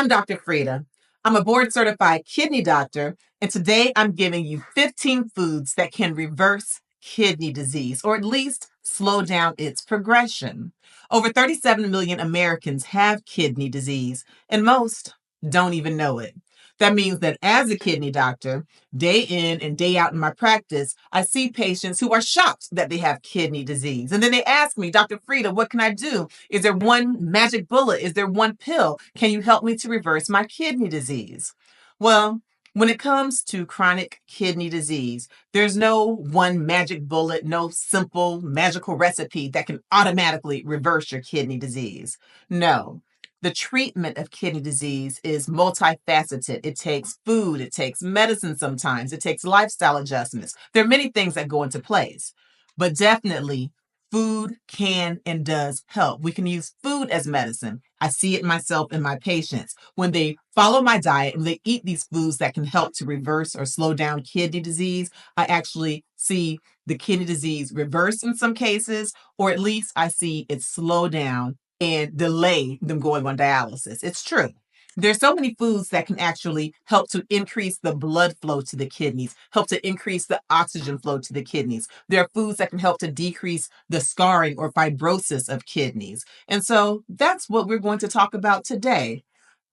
I'm Dr. Frita. I'm a board certified kidney doctor, and today I'm giving you 15 foods that can reverse kidney disease, or at least slow down its progression. Over 37 million Americans have kidney disease, and most don't even know it. That means that as a kidney doctor, day in and day out in my practice, I see patients who are shocked that they have kidney disease. And then they ask me, Dr. Frita, what can I do? Is there one magic bullet? Is there one pill? Can you help me to reverse my kidney disease? Well, when it comes to chronic kidney disease, there's no one magic bullet, no simple magical recipe that can automatically reverse your kidney disease. No. The treatment of kidney disease is multifaceted. It takes food, it takes medicine sometimes, it takes lifestyle adjustments. There are many things that go into place, but definitely food can and does help. We can use food as medicine. I see it myself in my patients. When they follow my diet and they eat these foods that can help to reverse or slow down kidney disease, I actually see the kidney disease reverse in some cases, or at least I see it slow down and delay them going on dialysis. It's true. There's so many foods that can actually help to increase the blood flow to the kidneys, help to increase the oxygen flow to the kidneys. There are foods that can help to decrease the scarring or fibrosis of kidneys. And so that's what we're going to talk about today.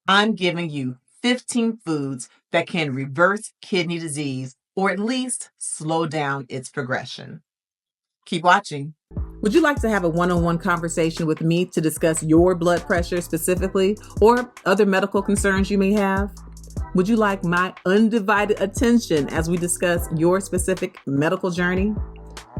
I'm giving you 15 foods that can reverse kidney disease or at least slow down its progression. Keep watching. Would you like to have a one-on-one conversation with me to discuss your blood pressure specifically or other medical concerns you may have? Would you like my undivided attention as we discuss your specific medical journey?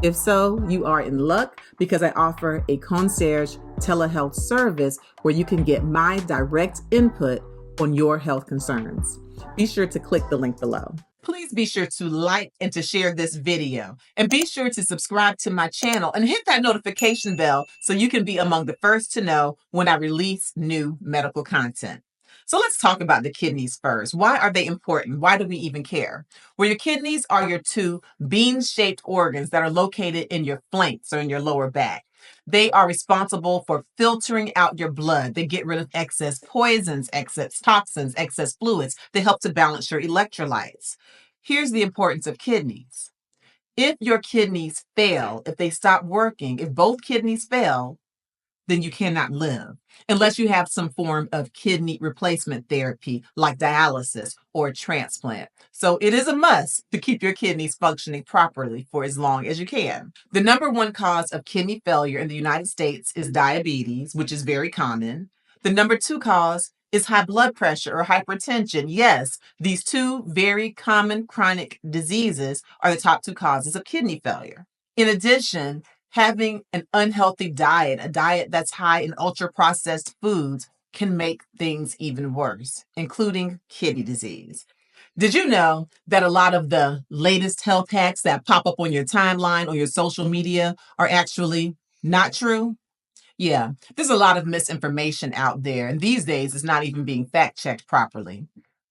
If so, you are in luck because I offer a concierge telehealth service where you can get my direct input on your health concerns. Be sure to click the link below. Please be sure to like and to share this video, and be sure to subscribe to my channel and hit that notification bell so you can be among the first to know when I release new medical content. So let's talk about the kidneys first. Why are they important? Why do we even care? Well, your kidneys are your two bean-shaped organs that are located in your flanks or in your lower back. They are responsible for filtering out your blood. They get rid of excess poisons, excess toxins, excess fluids. They help to balance your electrolytes. Here's the importance of kidneys. If your kidneys fail, if they stop working, if both kidneys fail, then you cannot live unless you have some form of kidney replacement therapy like dialysis or transplant. So it is a must to keep your kidneys functioning properly for as long as you can. The number one cause of kidney failure in the United States is diabetes, which is very common. The number two cause is high blood pressure or hypertension. Yes, these two very common chronic diseases are the top two causes of kidney failure. In addition, having an unhealthy diet, a diet that's high in ultra-processed foods, can make things even worse, including kidney disease. Did you know that a lot of the latest health hacks that pop up on your timeline or your social media are actually not true? Yeah, there's a lot of misinformation out there, and these days it's not even being fact-checked properly.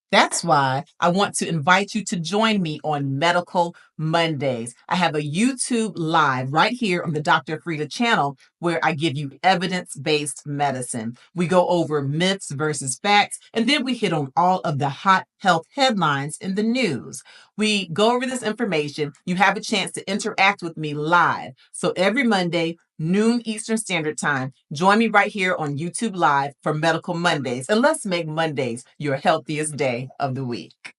That's why I want to invite you to join me on Medical Mondays. I have a YouTube live right here on the Dr. Frita channel where I give you evidence-based medicine. We go over myths versus facts, and then we hit on all of the hot health headlines in the news. We go over this information. You have a chance to interact with me live. So every Monday, noon Eastern Standard Time, join me right here on YouTube Live for Medical Mondays, and let's make Mondays your healthiest day of the week.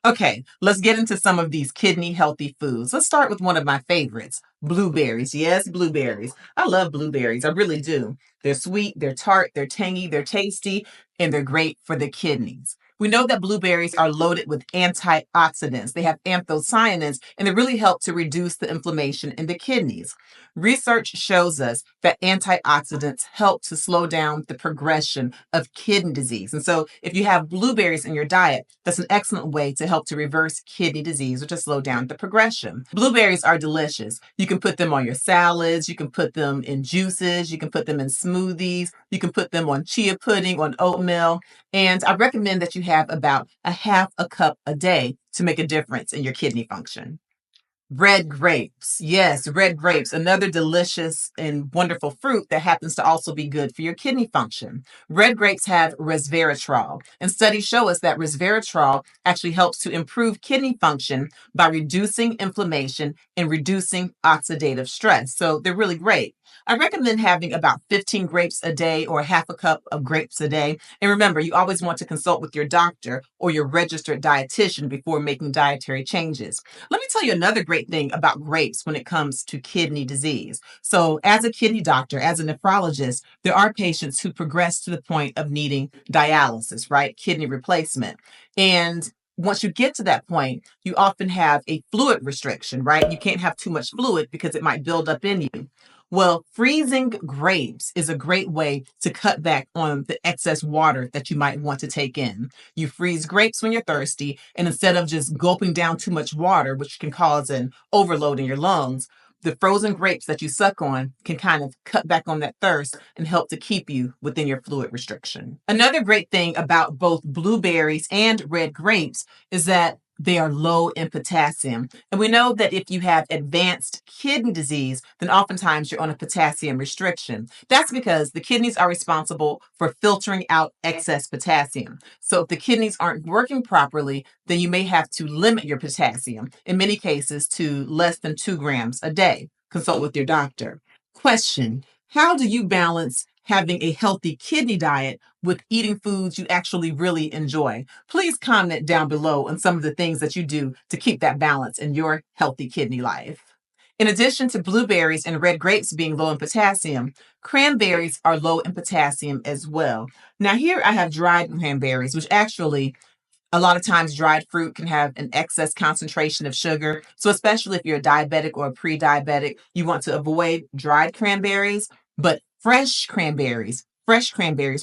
Okay, let's get into some of these kidney healthy foods. Let's start with one of my favorites, blueberries. Yes, blueberries. I love blueberries. I really do. They're sweet, they're tart, they're tangy, they're tasty, and they're great for the kidneys. We know that blueberries are loaded with antioxidants. They have anthocyanins, and they really help to reduce the inflammation in the kidneys. Research shows us that antioxidants help to slow down the progression of kidney disease. And so if you have blueberries in your diet, that's an excellent way to help to reverse kidney disease or to slow down the progression. Blueberries are delicious. You can put them on your salads. You can put them in juices. You can put them in smoothies. You can put them on chia pudding, on oatmeal. And I recommend that you have about a half a cup a day to make a difference in your kidney function. Red grapes. Yes, red grapes, another delicious and wonderful fruit that happens to also be good for your kidney function. Red grapes have resveratrol, and studies show us that resveratrol actually helps to improve kidney function by reducing inflammation and reducing oxidative stress. So they're really great. I recommend having about 15 grapes a day or half a cup of grapes a day. And remember, you always want to consult with your doctor or your registered dietitian before making dietary changes. Let me tell you another great thing about grapes when it comes to kidney disease. So, as a kidney doctor, as a nephrologist, there are patients who progress to the point of needing dialysis, right? Kidney replacement. And once you get to that point, you often have a fluid restriction, right? You can't have too much fluid because it might build up in you. Well, freezing grapes is a great way to cut back on the excess water that you might want to take in. You freeze grapes when you're thirsty, and instead of just gulping down too much water, which can cause an overload in your lungs, the frozen grapes that you suck on can kind of cut back on that thirst and help to keep you within your fluid restriction. Another great thing about both blueberries and red grapes is that they are low in potassium. And we know that if you have advanced kidney disease, then oftentimes you're on a potassium restriction. That's because the kidneys are responsible for filtering out excess potassium. So if the kidneys aren't working properly, then you may have to limit your potassium, in many cases to less than 2 grams a day. Consult with your doctor. Question: how do you balance having a healthy kidney diet with eating foods you actually really enjoy? Please comment down below on some of the things that you do to keep that balance in your healthy kidney life. In addition to blueberries and red grapes being low in potassium, cranberries are low in potassium as well. Now, here I have dried cranberries, which actually a lot of times dried fruit can have an excess concentration of sugar. So, especially if you're a diabetic or a pre diabetic, you want to avoid dried cranberries, but fresh cranberries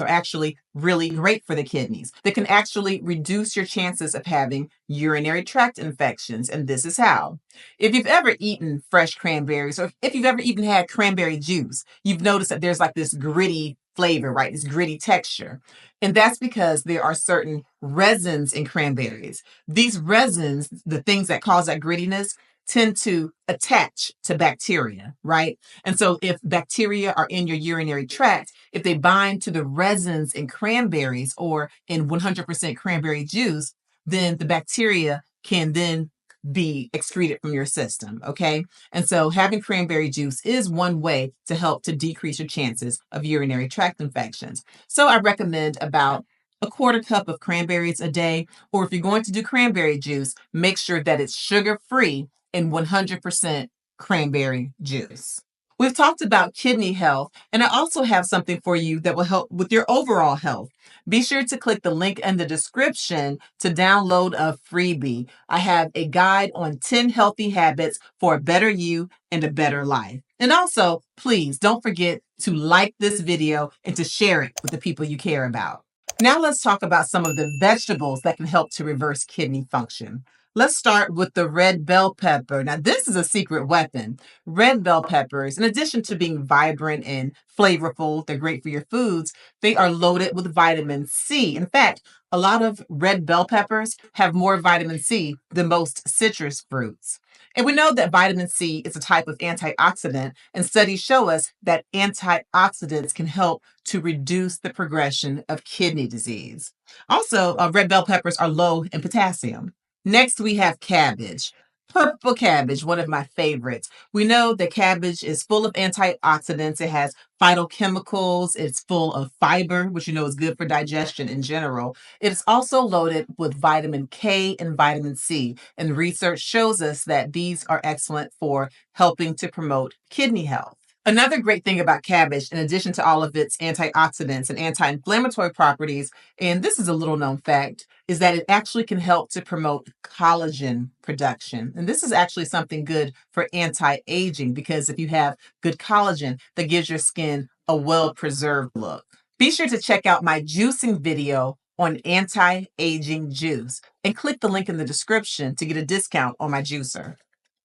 are actually really great for the kidneys. They can actually reduce your chances of having urinary tract infections. And this is how. If you've ever eaten fresh cranberries, or if you've ever even had cranberry juice, you've noticed that there's like this gritty flavor, right? This gritty texture. And that's because there are certain resins in cranberries. These resins, the things that cause that grittiness, tend to attach to bacteria, right? And so if bacteria are in your urinary tract, if they bind to the resins in cranberries or in 100% cranberry juice, then the bacteria can then be excreted from your system, okay? And so having cranberry juice is one way to help to decrease your chances of urinary tract infections. So I recommend about a quarter cup of cranberries a day, or if you're going to do cranberry juice, make sure that it's sugar free and 100% cranberry juice. We've talked about kidney health, and I also have something for you that will help with your overall health. Be sure to click the link in the description to download a freebie. I have a guide on 10 healthy habits for a better you and a better life. And also, please don't forget to like this video and to share it with the people you care about. Now let's talk about some of the vegetables that can help to reverse kidney function. Let's start with the red bell pepper. Now, this is a secret weapon. Red bell peppers, in addition to being vibrant and flavorful, they're great for your foods, they are loaded with vitamin C. In fact, a lot of red bell peppers have more vitamin C than most citrus fruits. And we know that vitamin C is a type of antioxidant, and studies show us that antioxidants can help to reduce the progression of kidney disease. Also, red bell peppers are low in potassium. Next, we have cabbage. Purple cabbage, one of my favorites. We know that cabbage is full of antioxidants. It has phytochemicals. It's full of fiber, which you know is good for digestion in general. It is also loaded with vitamin K and vitamin C. And research shows us that these are excellent for helping to promote kidney health. Another great thing about cabbage, in addition to all of its antioxidants and anti inflammatory properties, and this is a little known fact, is that it actually can help to promote collagen production. And this is actually something good for anti aging because if you have good collagen, that gives your skin a well preserved look. Be sure to check out my juicing video on anti aging juice and click the link in the description to get a discount on my juicer.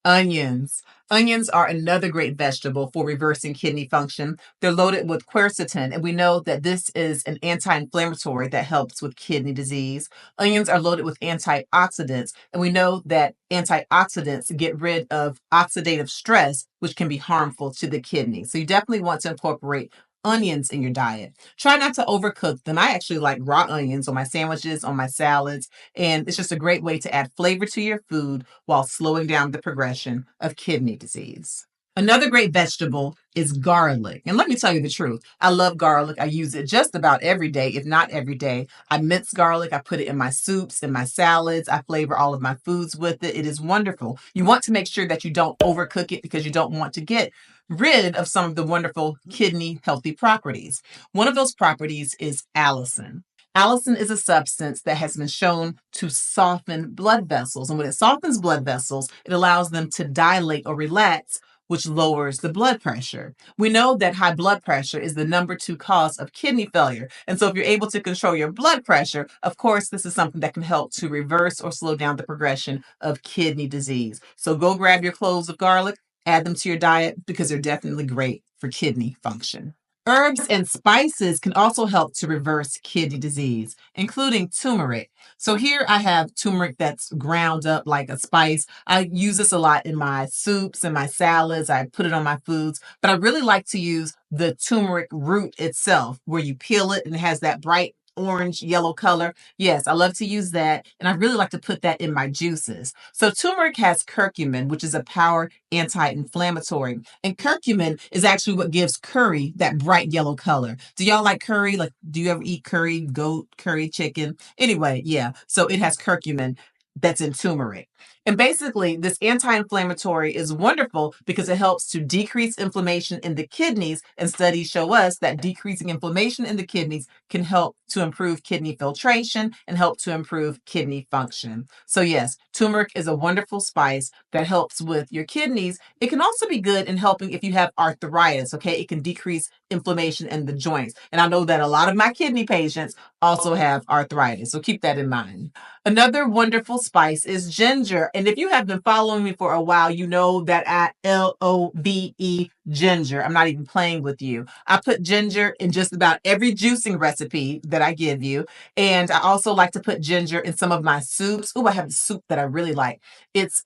Onions. Onions are another great vegetable for reversing kidney function. They're loaded with quercetin, and we know that this is an anti-inflammatory that helps with kidney disease. Onions are loaded with antioxidants, and we know that antioxidants get rid of oxidative stress, which can be harmful to the kidney. So you definitely want to incorporate onions in your diet. Try not to overcook them. I actually like raw onions on my sandwiches, on my salads, and it's just a great way to add flavor to your food while slowing down the progression of kidney disease. Another great vegetable is garlic. And let me tell you the truth. I love garlic. I use it just about every day, if not every day. I mince garlic. I put it in my soups, in my salads. I flavor all of my foods with it. It is wonderful. You want to make sure that you don't overcook it because you don't want to get rid of some of the wonderful kidney healthy properties. One of those properties is allicin. Allicin is a substance that has been shown to soften blood vessels. And when it softens blood vessels, it allows them to dilate or relax, which lowers the blood pressure. We know that high blood pressure is the number 2 cause of kidney failure. And so if you're able to control your blood pressure, of course, this is something that can help to reverse or slow down the progression of kidney disease. So go grab your cloves of garlic, add them to your diet because they're definitely great for kidney function. Herbs and spices can also help to reverse kidney disease, including turmeric. So here I have turmeric that's ground up like a spice. I use this a lot in my soups and my salads. I put it on my foods, but I really like to use the turmeric root itself, where you peel it and it has that bright orange yellow color. Yes, I love to use that, and I really like to put that in my juices. So turmeric has curcumin, which is a power anti-inflammatory, and curcumin is actually what gives curry that bright yellow color. Do y'all like curry? Like, do you ever eat curry, goat curry, chicken? Anyway, yeah, so it has curcumin that's in turmeric. And basically, this anti inflammatory is wonderful because it helps to decrease inflammation in the kidneys. And studies show us that decreasing inflammation in the kidneys can help to improve kidney filtration and help to improve kidney function. So, yes, turmeric is a wonderful spice that helps with your kidneys. It can also be good in helping if you have arthritis, okay? It can decrease inflammation in the joints. And I know that a lot of my kidney patients also have arthritis, so keep that in mind. Another wonderful spice is ginger. And if you have been following me for a while, you know that I LOVE ginger. I'm not even playing with you. I put ginger in just about every juicing recipe that I give you. And I also like to put ginger in some of my soups. Oh, I have a soup that I really like. It's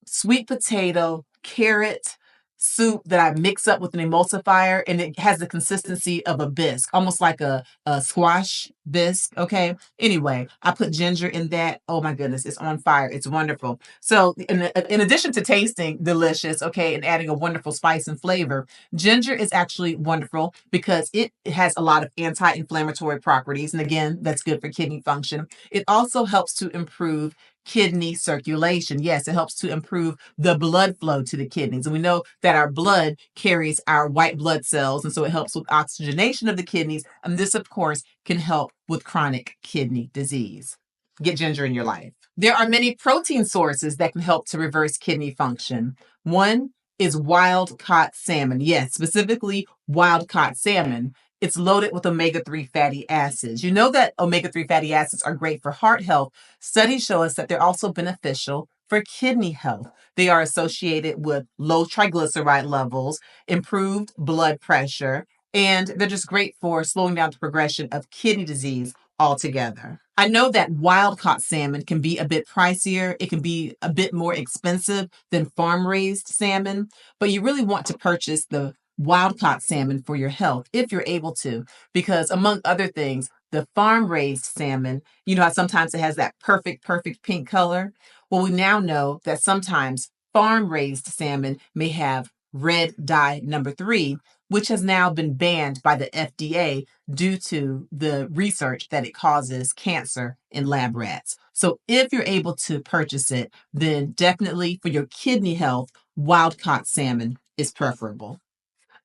sweet potato, carrot soup that I mix up with an emulsifier, and it has the consistency of a bisque, almost like a squash bisque. Okay. Anyway, I put ginger in that. Oh my goodness, it's on fire. It's wonderful. So, in addition to tasting delicious, okay, and adding a wonderful spice and flavor, ginger is actually wonderful because it has a lot of anti inflammatory properties. And again, that's good for kidney function. It also helps to improve kidney circulation. Yes, it helps to improve the blood flow to the kidneys. And we know that our blood carries our white blood cells, and so it helps with oxygenation of the kidneys. And this, of course, can help with chronic kidney disease. Get ginger in your life. There are many protein sources that can help to reverse kidney function. One is wild caught salmon. Yes, specifically wild caught salmon. It's loaded with omega 3 fatty acids. You know that omega 3 fatty acids are great for heart health. Studies show us that they're also beneficial for kidney health. They are associated with low triglyceride levels, improved blood pressure, and they're just great for slowing down the progression of kidney disease altogether. I know that wild caught salmon can be a bit pricier. It can be a bit more expensive than farm raised salmon, but you really want to purchase the wild caught salmon for your health if you're able to, because among other things, the farm raised salmon, you know how sometimes it has that perfect pink color? Well, we now know that sometimes farm raised salmon may have red dye number 3, which has now been banned by the FDA due to the research that it causes cancer in lab rats. So if you're able to purchase it, then definitely for your kidney health, wild caught salmon is preferable.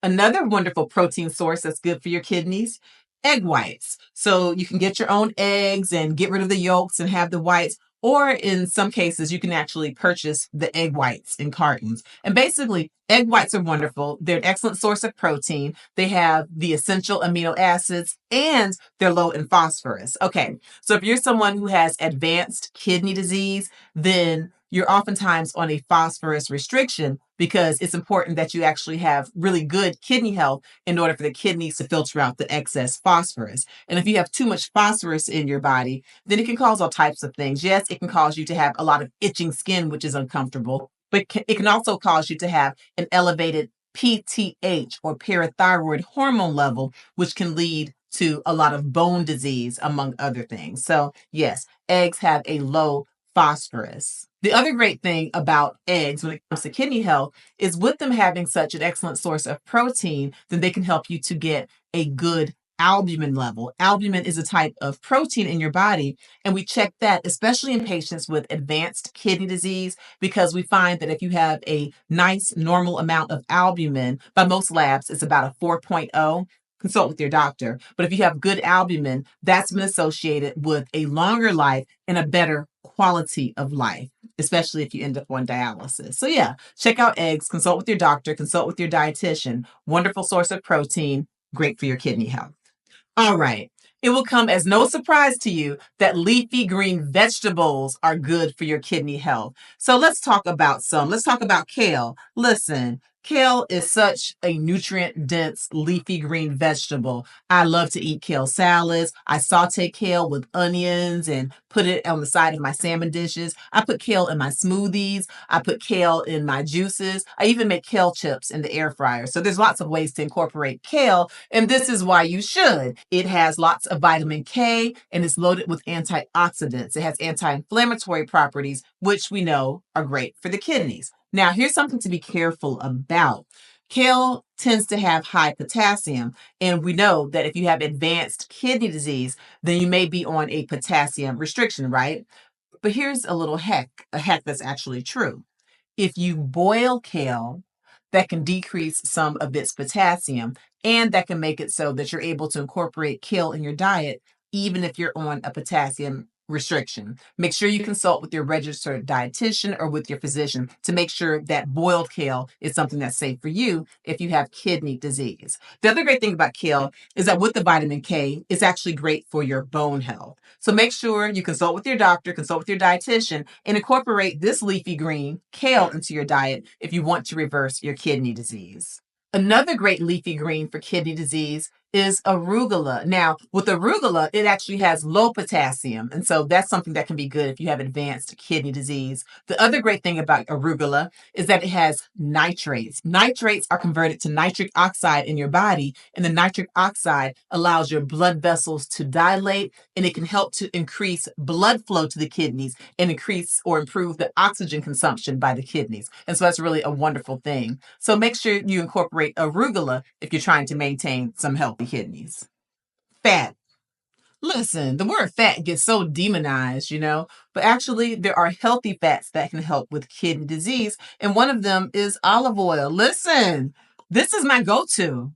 Another wonderful protein source that's good for your kidneys, egg whites. So you can get your own eggs and get rid of the yolks and have the whites. Or in some cases, you can actually purchase the egg whites in cartons. And basically, egg whites are wonderful. They're an excellent source of protein. They have the essential amino acids and they're low in phosphorus. Okay, so if you're someone who has advanced kidney disease, then you're oftentimes on a phosphorus restriction because it's important that you actually have really good kidney health in order for the kidneys to filter out the excess phosphorus. And if you have too much phosphorus in your body, then it can cause all types of things. Yes, it can cause you to have a lot of itching skin, which is uncomfortable, but it can also cause you to have an elevated PTH or parathyroid hormone level, which can lead to a lot of bone disease, among other things. So, yes, eggs have a low phosphorus. The other great thing about eggs when it comes to kidney health is with them having such an excellent source of protein, then they can help you to get a good albumin level. Albumin is a type of protein in your body, and we check that especially in patients with advanced kidney disease because we find that if you have a nice normal amount of albumin, by most labs it's about a 4.0. Consult with your doctor. But if you have good albumin, that's been associated with a longer life and a better quality of life, especially if you end up on dialysis. So yeah, check out eggs, consult with your doctor, consult with your dietitian. Wonderful source of protein, great for your kidney health. All right. It will come as no surprise to you that leafy green vegetables are good for your kidney health. So let's talk about some. Let's talk about kale. Listen, kale is such a nutrient dense leafy green vegetable. I love to eat kale salads. I saute kale with onions and put it on the side of my salmon dishes. I put kale in my smoothies. I put kale in my juices. I even make kale chips in the air fryer. So there's lots of ways to incorporate kale, and this is why you should. It has lots of vitamin K and it's loaded with antioxidants. It has anti-inflammatory properties, which we know are great for the kidneys. Now, here's something to be careful about. Kale tends to have high potassium, and we know that if you have advanced kidney disease, then you may be on a potassium restriction, right? But here's a hack that's actually true. If you boil kale, that can decrease some of its potassium, and that can make it so that you're able to incorporate kale in your diet, even if you're on a potassium restriction. Make sure you consult with your registered dietitian or with your physician to make sure that boiled kale is something that's safe for you if you have kidney disease. The other great thing about kale is that with the vitamin K, it's actually great for your bone health. So make sure you consult with your doctor, consult with your dietitian, and incorporate this leafy green, kale, into your diet if you want to reverse your kidney disease. Another great leafy green for kidney disease is arugula. Now, with arugula, it actually has low potassium, and so that's something that can be good if you have advanced kidney disease. The other great thing about arugula is that it has nitrates. Nitrates are converted to nitric oxide in your body, and the nitric oxide allows your blood vessels to dilate, and it can help to increase blood flow to the kidneys and increase or improve the oxygen consumption by the kidneys. And so that's really a wonderful thing. So make sure you incorporate arugula if you're trying to maintain some healthy kidneys. Fat. Listen, the word fat gets so demonized, but actually there are healthy fats that can help with kidney disease. And one of them is olive oil. Listen, this is my go-to.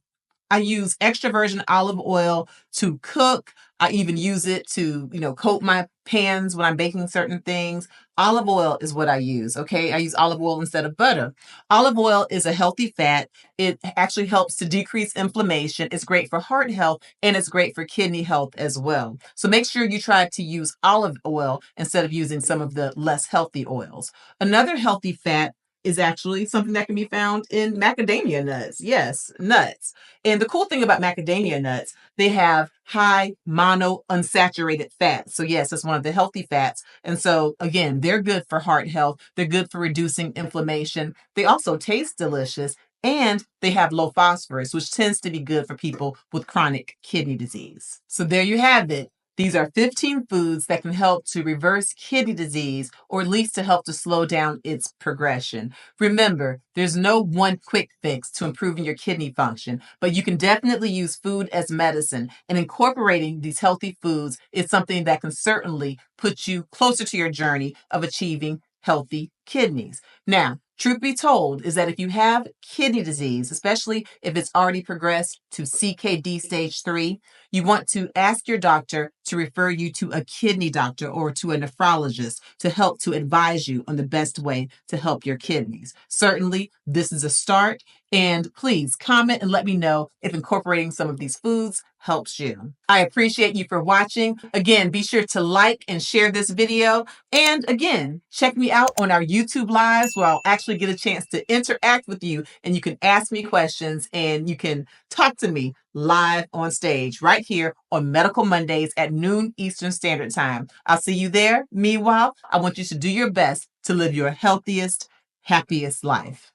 I use extra virgin olive oil to cook. I even use it to, coat my pans when I'm baking certain things. Olive oil is what I use, okay? I use olive oil instead of butter. Olive oil is a healthy fat. It actually helps to decrease inflammation. It's great for heart health and it's great for kidney health as well. So make sure you try to use olive oil instead of using some of the less healthy oils. Another healthy fat is actually something that can be found in macadamia nuts. Yes, nuts. And the cool thing about macadamia nuts, they have high monounsaturated fats. So yes, it's one of the healthy fats. And so again, they're good for heart health. They're good for reducing inflammation. They also taste delicious and they have low phosphorus, which tends to be good for people with chronic kidney disease. So there you have it. These are 15 foods that can help to reverse kidney disease or at least to help to slow down its progression. Remember, there's no one quick fix to improving your kidney function, but you can definitely use food as medicine, and incorporating these healthy foods is something that can certainly put you closer to your journey of achieving healthy kidneys. Now, truth be told is that if you have kidney disease, especially if it's already progressed to CKD stage 3, you want to ask your doctor to refer you to a kidney doctor or to a nephrologist to help to advise you on the best way to help your kidneys. Certainly, this is a start, and please comment and let me know if incorporating some of these foods helps you. I appreciate you for watching. Again, be sure to like and share this video. And again, check me out on our YouTube lives where I'll actually get a chance to interact with you and you can ask me questions and you can talk to me live on stage right here on Medical Mondays at noon Eastern Standard Time. I'll see you there. Meanwhile, I want you to do your best to live your healthiest, happiest life.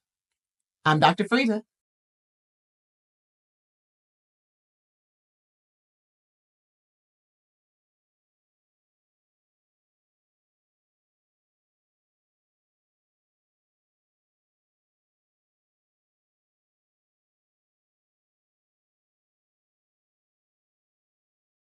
I'm Dr. Frita.